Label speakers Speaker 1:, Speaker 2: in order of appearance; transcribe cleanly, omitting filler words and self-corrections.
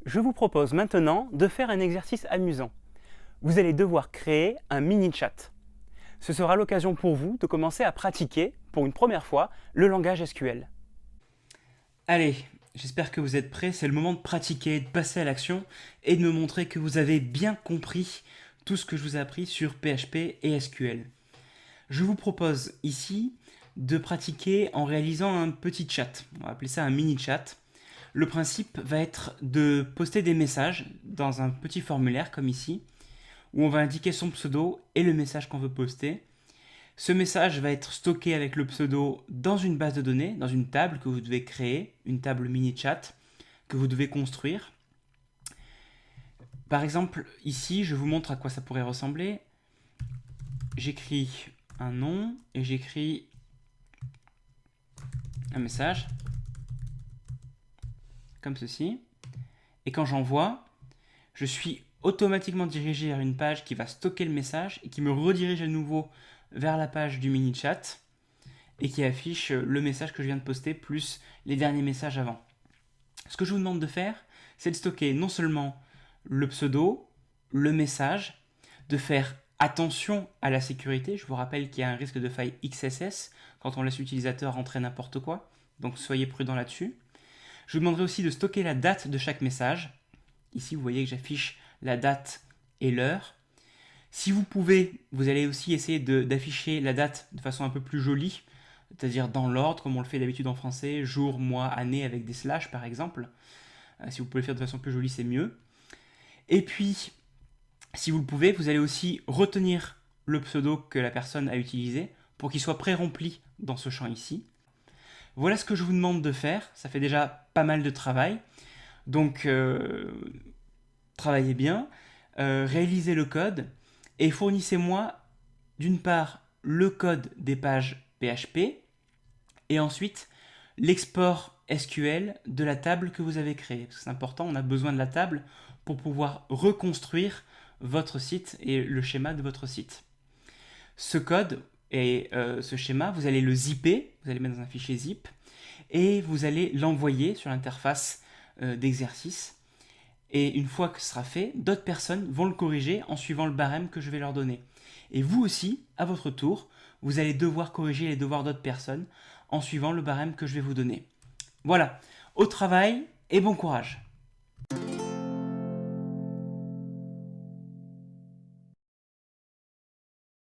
Speaker 1: Je vous propose maintenant de faire un exercice amusant. Vous allez devoir créer un mini-chat. Ce sera l'occasion pour vous de commencer à pratiquer, pour une première fois, le langage SQL.
Speaker 2: Allez, j'espère que vous êtes prêts, c'est le moment de pratiquer, de passer à l'action et de me montrer que vous avez bien compris tout ce que je vous ai appris sur PHP et SQL. Je vous propose ici de pratiquer en réalisant un petit chat, on va appeler ça un mini-chat. Le principe va être de poster des messages dans un petit formulaire comme ici, où on va indiquer son pseudo et le message qu'on veut poster. Ce message va être stocké avec le pseudo dans une base de données, dans une table que vous devez créer, une table mini-chat que vous devez construire. Par exemple, ici, je vous montre à quoi ça pourrait ressembler. J'écris un nom et j'écris un message, comme ceci. Et quand j'envoie, je suis automatiquement dirigé vers une page qui va stocker le message et qui me redirige à nouveau vers la page du mini-chat et qui affiche le message que je viens de poster plus les derniers messages avant. Ce que je vous demande de faire, c'est de stocker non seulement le pseudo, le message, de faire attention à la sécurité. Je vous rappelle qu'il y a un risque de faille XSS quand on laisse l'utilisateur rentrer n'importe quoi, donc soyez prudent là-dessus. Je vous demanderai aussi de stocker la date de chaque message. Ici, vous voyez que j'affiche la date et l'heure. Si vous pouvez, vous allez aussi essayer d'afficher la date de façon un peu plus jolie, c'est-à-dire dans l'ordre, comme on le fait d'habitude en français, jour, mois, année, avec des slash par exemple. Si vous pouvez le faire de façon plus jolie, c'est mieux. Et puis, si vous le pouvez, vous allez aussi retenir le pseudo que la personne a utilisé pour qu'il soit pré-rempli dans ce champ ici. Voilà ce que je vous demande de faire. Ça fait déjà pas mal de travail. Donc, travaillez bien, réalisez le code et fournissez-moi d'une part le code des pages PHP et ensuite l'export SQL de la table que vous avez créée. Parce que c'est important, on a besoin de la table pour pouvoir reconstruire votre site et le schéma de votre site. Ce code et ce schéma, vous allez le zipper, vous allez mettre dans un fichier zip et vous allez l'envoyer sur l'interface d'exercice. Et une fois que ce sera fait, d'autres personnes vont le corriger en suivant le barème que je vais leur donner. Et vous aussi, à votre tour, vous allez devoir corriger les devoirs d'autres personnes en suivant le barème que je vais vous donner. Voilà, au travail et bon courage.